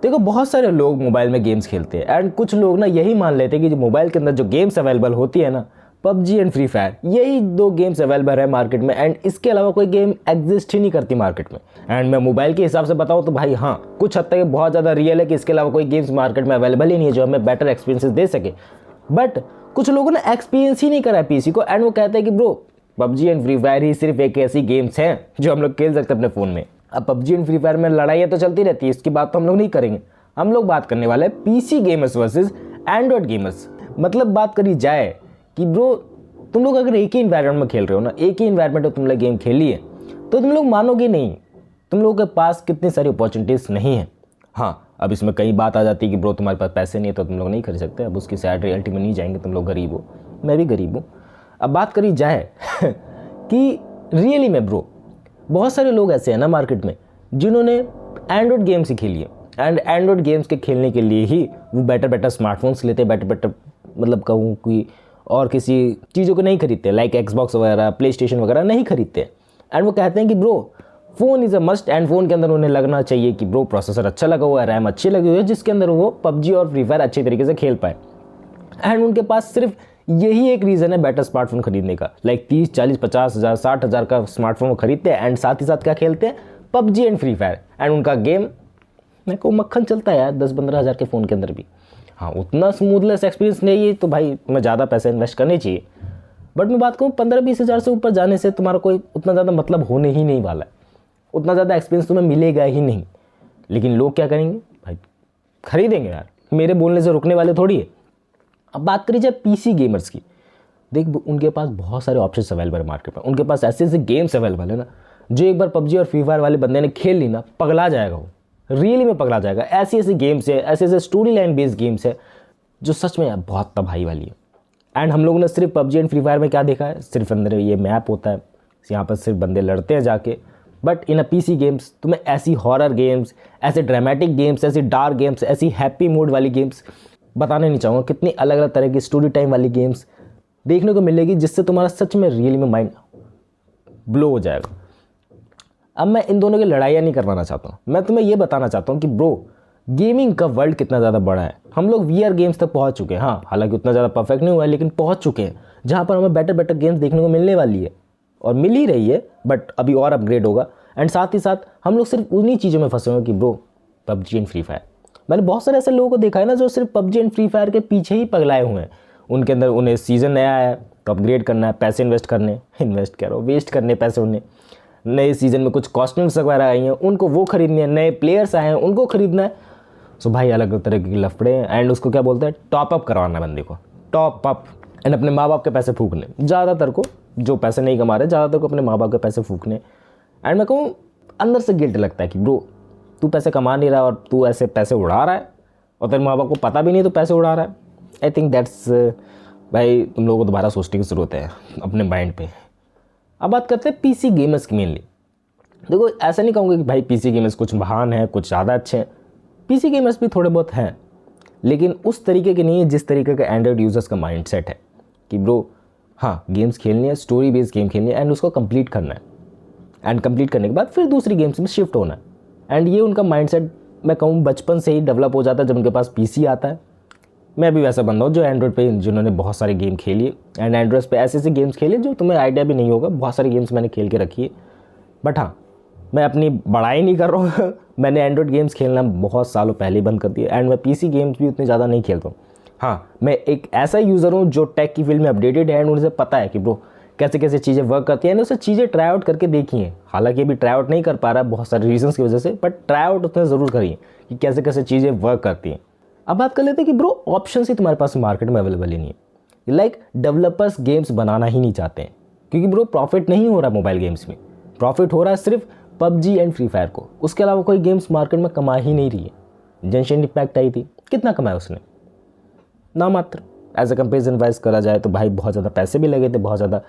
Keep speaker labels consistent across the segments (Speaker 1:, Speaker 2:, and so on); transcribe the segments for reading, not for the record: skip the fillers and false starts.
Speaker 1: देखो बहुत सारे लोग मोबाइल में गेम्स खेलते हैं एंड कुछ लोग ना यही मान लेते हैं कि जो मोबाइल के अंदर जो गेम्स अवेलेबल होती है ना, पबजी एंड फ्री फायर, यही 2 गेम्स अवेलेबल है मार्केट में एंड इसके अलावा कोई गेम एग्जिस्ट ही नहीं करती मार्केट में। एंड मैं मोबाइल के हिसाब से बताऊँ तो भाई हाँ, कुछ हद तक बहुत ज़्यादा रियल है कि इसके अलावा कोई गेम्स मार्केट में अवेलेबल ही नहीं है जो हमें बेटर एक्सपीरियंसेस दे सके। बट कुछ लोगों ने एक्सपीरियंस ही नहीं करा है पीसी को एंड वो कहते हैं कि bro PUBG and Free Fire ही सिर्फ एक ऐसी गेम्स हैं जो हम लोग खेल सकते हैं अपने फ़ोन में। अब पबजी एंड फ्री फायर में लड़ाइयाँ तो चलती रहती है, इसकी बात तो हम लोग नहीं करेंगे। हम लोग बात करने वाले हैं PC gamers versus Android gamers. मतलब बात करी जाए कि ब्रो तुम लोग अगर एक ही इन्वायरमेंट में खेल रहे हो ना, एक ही इन्वायरमेंट में तुम लोग गेम खेली है, तो तुम लोग मानोगे नहीं तुम लोगों के पास कितनी सारी अपॉर्चुनिटीज़ नहीं है। हाँ, अब इसमें कई बात आ जाती है कि ब्रो तुम्हारे पास पैसे नहीं है तो तुम लोग नहीं खरीद सकते। अब उसकी सैड रियलिटी में नहीं जाएंगे, तुम लोग गरीब हो, मैं भी गरीब हूँ। अब बात करी जाए कि रियली में ब्रो बहुत सारे लोग ऐसे हैं ना मार्केट में जिन्होंने एंड्रॉयड गेम्स ही खेली है एंड एंड्रॉयड गेम्स के खेलने के लिए ही वो बेटर स्मार्टफोन्स लेते, बेटर मतलब कहूँ कि और किसी चीज़ों को नहीं खरीदते, लाइक एक्सबॉक्स वगैरह, प्ले स्टेशन वगैरह नहीं खरीदते। एंड वो कहते हैं कि bro phone is a must and phone के अंदर उन्हें लगना चाहिए कि ब्रो प्रोसेसर अच्छा लगा हुआ है, रैम अच्छी लगी हुई है, जिसके अंदर वो पबजी और फ्री फायर अच्छे तरीके से खेल पाए। एंड उनके पास सिर्फ यही एक रीज़न है बेटर स्मार्टफोन खरीदने का, लाइक 30, 40, 50 हज़ार, 60 हज़ार का स्मार्टफोन वो खरीदते हैं एंड साथ ही साथ क्या खेलते हैं, PUBG and Free fire. And उनका गेम मेरे को मक्खन चलता है यार 10-15 हज़ार के फ़ोन के अंदर भी। हाँ, उतना स्मूथलेस एक्सपीरियंस नहीं है तो भाई तुम्हें ज़्यादा पैसे इन्वेस्ट करने चाहिए। बट मैं बात कहूँ 15-20 हज़ार से ऊपर जाने से तुम्हारा कोई उतना ज़्यादा मतलब होने ही नहीं वाला है, उतना ज़्यादा एक्सपीरियंस तुम्हें मिलेगा ही नहीं। लेकिन लोग क्या करेंगे भाई, खरीदेंगे यार, मेरे बोलने से रुकने वाले थोड़ी है। अब बात करी जाए पीसी गेमर्स की, देख उनके पास बहुत सारे ऑप्शंस अवेलेबल है मार्केट में। उनके पास ऐसे ऐसे गेम्स अवेलेबल है ना, जो एक बार पबजी और फ्री फायर वाले बंदे ने खेल ली ना, पगला जाएगा वो, रियली में पगला जाएगा। ऐसी ऐसी गेम्स है, ऐसे ऐसे स्टोरी लाइन बेस्ड गेम्स है जो सच में यार बहुत तबाही वाली है। एंड हम लोगों ने सिर्फ पबजी एंड फ्री फायर में क्या देखा है, सिर्फ अंदर ये मैप होता है, यहाँ पर सिर्फ बंदे लड़ते हैं जाके। But in a PC games तुम्हें ऐसी हॉरर गेम्स, ऐसे ड्रामेटिक गेम्स, ऐसी डार्क गेम्स, ऐसी हैप्पी मूड वाली गेम्स बताने नहीं चाहूँगा, कितनी अलग अलग तरह की स्टोरी टाइम वाली गेम्स देखने को मिलेगी जिससे तुम्हारा सच में रियली में माइंड ब्लो हो जाएगा। अब मैं इन दोनों की लड़ाइयाँ नहीं करवाना चाहता हूँ, मैं तुम्हें ये बताना चाहता हूँ कि ब्रो गेमिंग का वर्ल्ड कितना ज़्यादा बड़ा है। हम लोग वीआर गेम्स तक पहुँच चुके हैं, हाँ हालांकि उतना ज़्यादा परफेक्ट नहीं हुआ है लेकिन पहुँच चुके हैं जहाँ पर हमें बेटर गेम्स देखने को मिलने वाली है और मिल ही रही है, बट अभी और अपग्रेड होगा। एंड साथ ही साथ हम लोग सिर्फ उन्हीं चीज़ों में फंसे हुए कि bro PUBG and Free fire. मैंने बहुत सारे ऐसे लोगों को देखा है ना जो सिर्फ पबजी एंड फ्री फायर के पीछे ही पगलाए हुए हैं। उनके अंदर उन्हें सीज़न नया आया तो अपग्रेड करना है, पैसे इन्वेस्ट कह रहा हूँ, वेस्ट करने पैसे। उन्हें नए सीज़न में कुछ कॉस्ट्यूम्स वगैरह आई हैं, उनको वो खरीदने हैं, नए प्लेयर्स आए हैं उनको खरीदना है। सो भाई अलग अलग तरह के लफड़े हैं। एंड उसको क्या बोलते हैं, टॉप अप करवाना बंदे को, टॉप अप। एंड अपने माँ बाप के पैसे फूकने, ज़्यादातर को जो पैसे नहीं कमा रहे ज़्यादातर को अपने माँ बाप के पैसे फूकने। एंड मैं कहूँ अंदर से गिल्ट लगता है कि ब्रो तू पैसे कमा नहीं रहा और तू ऐसे पैसे उड़ा रहा है और तेरे माँ बाप को पता भी नहीं तो पैसे उड़ा रहा है। आई थिंक दैट्स भाई तुम लोगों को दोबारा सोचने की ज़रूरत है अपने माइंड पे। अब बात करते हैं पीसी गेमर्स की मेनली। देखो ऐसा नहीं कहूँगा कि भाई पीसी गेमर्स कुछ महान है, कुछ ज़्यादा अच्छे हैं। पीसी गेमर्स भी थोड़े बहुत हैं लेकिन उस तरीके के नहीं है जिस तरीके का एंड्रॉयड यूज़र्स का माइंड सेट है कि ब्रो हाँ गेम्स खेलनी है, स्टोरी बेस्ड गेम खेलनी है एंड उसको कंप्लीट करना है एंड कंप्लीट करने के बाद फिर दूसरी गेम्स में शिफ्ट होना है। एंड ये उनका माइंडसेट मैं कहूँ बचपन से ही डेवलप हो जाता है जब उनके पास पीसी आता है। मैं भी वैसा बंदा हूँ जो एंड्रॉयड पे जिन्होंने बहुत सारे गेम खेली एंड एंड्रॉयड पे ऐसे ऐसे गेम्स खेले जो तुम्हें आइडिया भी नहीं होगा। बहुत सारी गेम्स मैंने खेल के रखी है। बट हाँ मैं अपनी बड़ाई नहीं कर रहा हूँ मैंने एंड्रॉयड गेम्स खेलना बहुत सालों पहले ही बंद कर दिया एंड मैं पीसी गेम्स भी उतने ज़्यादा नहीं खेलता हूँ। हाँ मैं एक ऐसा यूज़र हूँ जो टेक की फील्ड में अपडेटेड है एंड उनसे पता है कि ब्रो कैसे कैसे चीज़ें वर्क करती हैं। उससे चीज़ें ट्राई आउट करके देखी हैं, हालांकि अभी ट्राई आउट नहीं कर पा रहा बहुत सारे रीजंस की वजह से, बट ट्राई आउट उसने ज़रूर करी है कि कैसे कैसे चीज़ें वर्क करती हैं। अब बात कर लेते हैं कि ब्रो ऑप्शन ही तुम्हारे पास मार्केट में अवेलेबल ही नहीं है। लाइक डेवलपर्स गेम्स बनाना ही नहीं चाहते हैं क्योंकि ब्रो प्रॉफिट नहीं हो रहा मोबाइल गेम्स में, प्रॉफिट हो रहा है सिर्फ पबजी एंड फ्री फायर को। उसके अलावा कोई गेम्स मार्केट में कमा ही नहीं रही है। जेंशन इम्पैक्ट आई थी, कितना कमाया उसने, ना मात्र। एज अ कंपेरिजन वाइज करा जाए तो भाई बहुत ज़्यादा पैसे भी लगे थे, बहुत ज़्यादा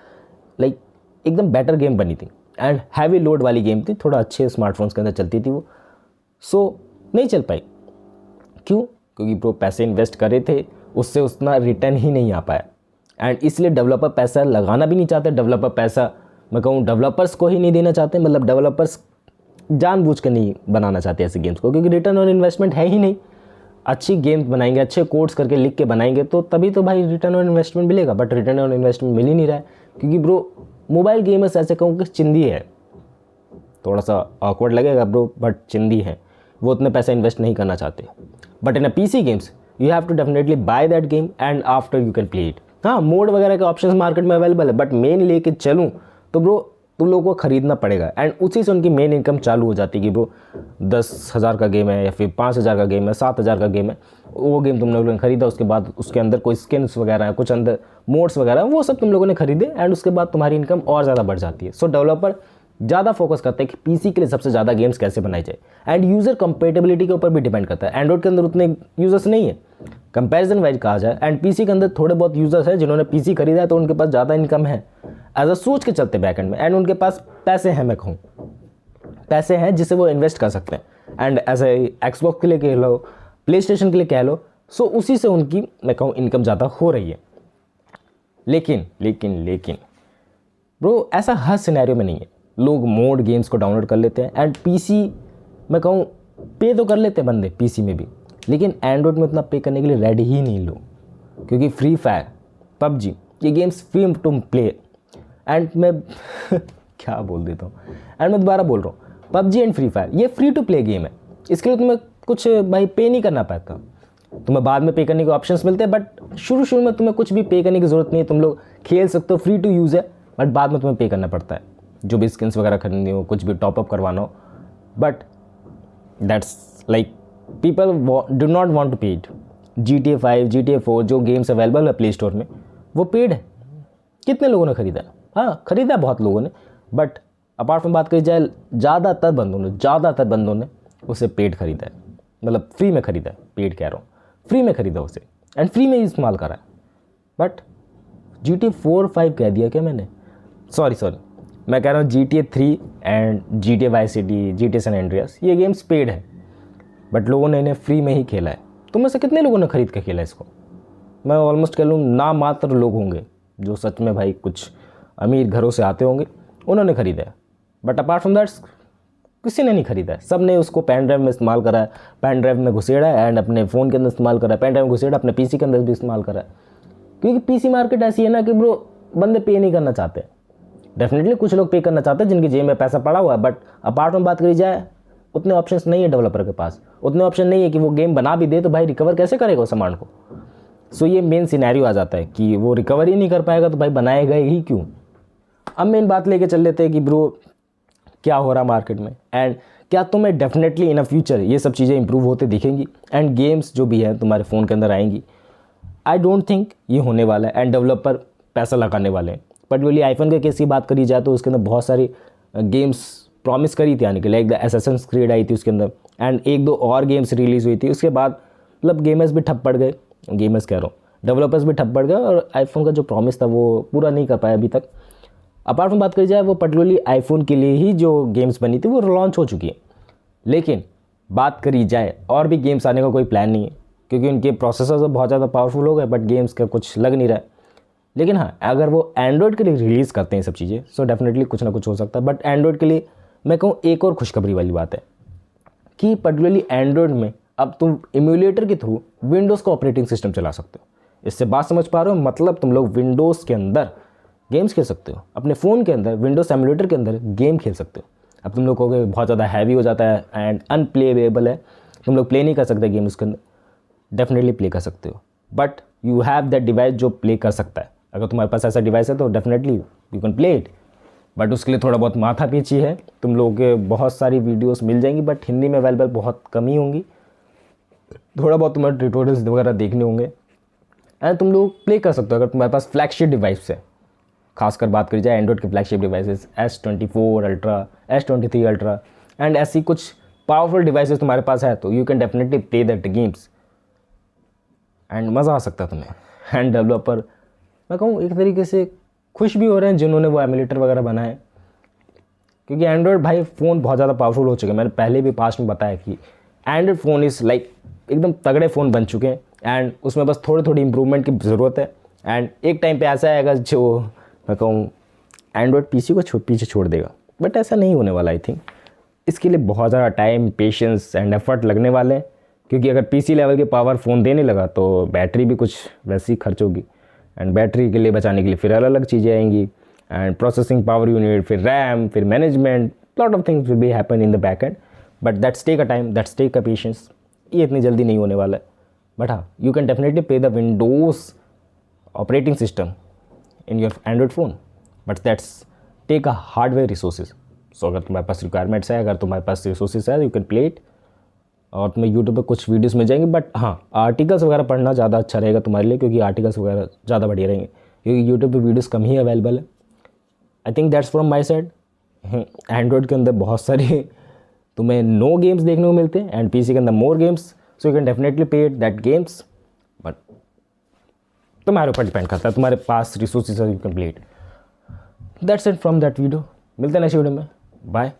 Speaker 1: लाइक एकदम बेटर गेम बनी थी एंड हैवी लोड वाली गेम थी, थोड़ा अच्छे स्मार्टफोन्स के अंदर चलती थी वो। सो नहीं चल पाई। क्यों? क्योंकि ब्रो पैसे इन्वेस्ट करे थे उससे उतना रिटर्न ही नहीं आ पाया एंड इसलिए डेवलपर पैसा लगाना भी नहीं चाहते। डेवलपर पैसा मैं कहूँ डेवलपर्स को ही नहीं देना चाहते, मतलब डेवलपर्स जानबूझ कर नहीं बनाना चाहते ऐसे गेम्स को, क्योंकि रिटर्न ऑन इन्वेस्टमेंट है ही नहीं। अच्छी गेम्स बनाएंगे, अच्छे कोड्स करके लिख के बनाएंगे तो तभी तो भाई रिटर्न ऑन इन्वेस्टमेंट मिलेगा, बट रिटर्न ऑन इन्वेस्टमेंट मिल ही नहीं रहा है। क्योंकि ब्रो मोबाइल गेमर्स ऐसे कहूँ कि चिंदी है, थोड़ा सा ऑकवर्ड लगेगा ब्रो, बट चिंदी है, वो उतने पैसे इन्वेस्ट नहीं करना चाहते। But in a PC games you have to definitely buy that game and after you can play it. हाँ, मोड वगैरह के ऑप्शंस मार्केट में अवेलेबल है, बट मेन लेके चलूँ तो ब्रो तुम लोगों को ख़रीदना पड़ेगा, एंड उसी से उनकी मेन इनकम चालू हो जाती है कि ब्रो 10,000 का गेम है या फिर 5,000 का गेम है, 7,000 का गेम है, वो गेम तुम लोगों ने खरीदा, उसके बाद उसके अंदर कोई स्किन्स वगैरह है, कुछ अंदर मोड्स वगैरह है, वो सब तुम लोगों ने खरीदे, एंड उसके बाद तुम्हारी इनकम और ज़्यादा बढ़ जाती है। सो डेवलपर ज़्यादा फोकस करते हैं कि पीसी के लिए सबसे ज़्यादा गेम्स कैसे बनाई जाए, एंड यूज़र कंपेटेबिलिटी के ऊपर भी डिपेंड करता है। एंड्रॉइड के अंदर उतने यूज़र्स नहीं है कंपैरिजन वाइज कहा जाए, एंड पीसी के अंदर थोड़े बहुत यूज़र्स हैं जिन्होंने पीसी खरीदा है, तो उनके पास ज़्यादा इनकम है एज अ सोच के चलते बैकएंड में, एंड उनके पास पैसे हैं, मैं कहूँ पैसे हैं जिसे वो इन्वेस्ट कर सकते हैं। एंड एज ए एक्सबॉक्स के लिए कह लो, प्ले स्टेशन के लिए कह लो, सो उसी से उनकी मैं कहूँ इनकम ज़्यादा हो रही है। लेकिन लेकिन लेकिन ब्रो ऐसा हर सिनेरियो में नहीं है। लोग मोड गेम्स को डाउनलोड कर लेते हैं, एंड पीसी मैं कहूँ पे तो कर लेते हैं बंदे पीसी में भी, लेकिन एंड्रॉइड में उतना पे करने के लिए रेडी ही नहीं लोग, क्योंकि फ्री फायर, पबजी, ये games free to play. And मैं क्या बोल देता हूँ, एंड मैं दोबारा बोल रहा हूँ, पबजी एंड फ्री फायर ये फ्री टू प्ले गेम है, इसके लिए तुम्हें कुछ भाई पे नहीं करना पड़ता, तुम्हें बाद में पे करने के ऑप्शंस मिलते हैं, बट शुरू में तुम्हें कुछ भी पे करने की ज़रूरत नहीं है, तुम लोग खेल सकते हो, फ्री टू यूज़ है, बट बाद में तुम्हें पे करना पड़ता है, जो भी स्किन्स वगैरह खरीदनी हो, कुछ भी टॉपअप करवाना हो, but that's like people do not want to pay it. GTA 5, GTA 4 जो गेम्स अवेलेबल है प्ले स्टोर में वो पेड है। कितने लोगों ने खरीदा? हाँ, खरीदा बहुत लोगों ने, बट अपार्ट फ्रॉम बात करी जाए ज़्यादातर बंदों ने उसे पेड खरीदा है, मतलब फ्री में खरीदा है, पेड कह रहा हूँ, फ्री में खरीदा उसे, एंड फ्री में ही इस्तेमाल करा है। बट GTA 4, 5 कह दिया क्या मैंने? सॉरी मैं कह रहा हूँ GTA 3 and GTA Vice City, GTA San Andreas, ये गेम्स पेड है, बट लोगों ने इन्हें फ्री में ही खेला है। तुम में से कितने लोगों ने खरीद के खेला इसको? मैं ऑलमोस्ट कह लूँ ना मात्र लोग होंगे जो सच में भाई कुछ अमीर घरों से आते होंगे, उन्होंने खरीदा है, बट अपार्ट फ्रॉम दैट किसी ने नहीं खरीदा है। सब ने उसको पेन ड्राइव में इस्तेमाल करा है, पेन ड्राइव में घुसेड़ा है, एंड अपने फ़ोन के अंदर इस्तेमाल करा है, पेन ड्राइव में घुसेड़ा अपने पीसी के अंदर भी इस्तेमाल करा है, क्योंकि पीसी मार्केट ऐसी है ना कि ब्रो बंदे पे नहीं करना चाहते। डेफिनेटली कुछ लोग पे करना चाहते हैं जिनकी जेब में पैसा पड़ा हुआ है, बट अपार्ट में बात करी जाए उतने ऑप्शंस नहीं है डेवलपर के पास, उतने ऑप्शन नहीं है कि वो गेम बना भी दे तो भाई रिकवर कैसे करेगा उस सामान को। सो ये मेन सिनेरियो आ जाता है कि वो रिकवर ही नहीं कर पाएगा तो भाई बनाएगा ही क्यों। अब मेन बात लेके चल लेते हैं कि ब्रो क्या हो रहा मार्केट में, एंड क्या तुम्हें डेफिनेटली इन अ फ्यूचर ये सब चीज़ें इंप्रूव होते दिखेंगी, एंड गेम्स जो भी है तुम्हारे फ़ोन के अंदर आएंगी। आई डोंट थिंक ये होने वाला है, एंड डेवलपर पैसा लगाने वाले हैं। पर्टिकुलरली आईफोन के केस की बात करी जाए तो उसके अंदर बहुत सारी गेम्स प्रॉमिस करी थी आने के लिए, लाइक द असैसिन्स क्रीड आई थी उसके अंदर, एंड एक दो और गेम्स रिलीज़ हुई थी। उसके बाद मतलब गेमर्स भी ठप पड़ गए, गेमर्स कह रहा हूँ, डेवलपर्स भी ठप पड़ गए, और आईफोन का जो प्रॉमिस था वो पूरा नहीं कर पाया अभी तक। अपार्ट फ्रॉम बात करी जाए वो पर्टिकुलरली आईफोन के लिए ही जो गेम्स बनी थी वो लॉन्च हो चुकी है, लेकिन बात करी जाए और भी गेम्स आने का कोई प्लान नहीं है, क्योंकि उनके प्रोसेसर तो बहुत ज़्यादा पावरफुल हो गए, बट गेम्स का कुछ लग नहीं रहा है। लेकिन हाँ, अगर वो एंड्रॉयड के लिए रिलीज़ करते हैं सब चीज़ें, सो डेफिनेटली कुछ ना कुछ हो सकता है। बट एंड्रॉयड के लिए मैं कहूँ एक और खुशखबरी वाली बात है कि पर्टिकुलरली एंड्रॉयड में अब तुम इम्यूलेटर के थ्रू विंडोज़ का ऑपरेटिंग सिस्टम चला सकते हो। इससे बात समझ पा रहे हो? मतलब तुम लोग विंडोज़ के अंदर गेम्स खेल सकते हो, अपने फ़ोन के अंदर विंडोज़ एमुलेटर के अंदर गेम खेल सकते हो। अब तुम लोग कहोगे बहुत ज़्यादा हैवी हो जाता है एंड अनप्लेवेबल है, तुम लोग प्ले नहीं कर सकते गेम उसके अंदर। डेफिनेटली प्ले कर सकते हो, but you have that device जो प्ले कर सकता है। अगर तुम्हारे पास ऐसा डिवाइस है तो definitely you can play it, but उसके लिए थोड़ा बहुत माथा पीछी है। तुम लोगों के बहुत सारी वीडियोस मिल जाएंगी, बट हिंदी में अवेलेबल बहुत कम ही होंगी। थोड़ा बहुत तुम्हारे ट्यूटोरियल्स वगैरह देखने होंगे, एंड तुम लोग प्ले कर सकते हो अगर तुम्हारे पास फ्लैगशिप डिवाइस है। खासकर बात करी जाए एंड्रॉइड के flagship devices S24 ultra, S23 ultra, and ऐसी कुछ पावरफुल डिवाइसेस तुम्हारे पास है तो you can definitely play that games, and मज़ा आ सकता है तुम्हें। एंड डेवलपर मैं कहूँ एक तरीके से खुश भी हो रहे हैं जिन्होंने वो एमुलेटर वगैरह बनाए, क्योंकि एंड्रॉयड भाई फ़ोन बहुत ज़्यादा पावरफुल हो चुके हैं। मैंने पहले भी पास्ट में बताया कि एंड्रॉयड फ़ोन इज़ लाइक एकदम तगड़े फ़ोन बन चुके हैं, एंड उसमें बस थोड़ी थोड़ी इंप्रूवमेंट की ज़रूरत है। एंड एक टाइम पे ऐसा आएगा जो मैं कहूँ एंड्रॉयड पीसी को पीछे छोड़ देगा, बट ऐसा नहीं होने वाला आई थिंक। इसके लिए बहुत ज़्यादा टाइम, पेशेंस एंड एफर्ट लगने वाले हैं, क्योंकि अगर पीसी लेवल के पावर फ़ोन देने लगा तो बैटरी भी कुछ वैसी खर्च होगी, एंड बैटरी के लिए बचाने के लिए फिर अलग अलग चीज़ें आएंगी, एंड प्रोसेसिंग पावर यूनिट, फिर रैम, फिर management, lot of things will be happen in the back end, but that's take a time, that's take a patience. ये इतनी जल्दी नहीं होने वाला है, बट हाँ, you can definitely play the Windows operating system in your Android phone, but that's take a hardware resources. So अगर तुम्हारे पास रिक्वायरमेंट्स है, अगर तुम्हारे पास रिसोर्सेज है, यू कैन प्ले इट, और तुम्हें यूट्यूब पे कुछ वीडियोस मिल जाएंगे। बट हाँ, आर्टिकल्स वगैरह पढ़ना ज़्यादा अच्छा रहेगा तुम्हारे लिए, क्योंकि आर्टिकल्स वगैरह ज़्यादा बढ़िया रहेंगे, क्योंकि यूट्यूब पे वीडियोस कम ही अवेलेबल है। I think that's from my side. Android के अंदर बहुत सारे तुम्हें नो गेम्स देखने को मिलते हैं, एंड पीसी के अंदर more games, so you can definitely play that games, but तुम्हारे ऊपर डिपेंड करता है, तुम्हारे पास resources you can play it. That's it from that video. मिलते हैं नेक्स्ट वीडियो में, बाय।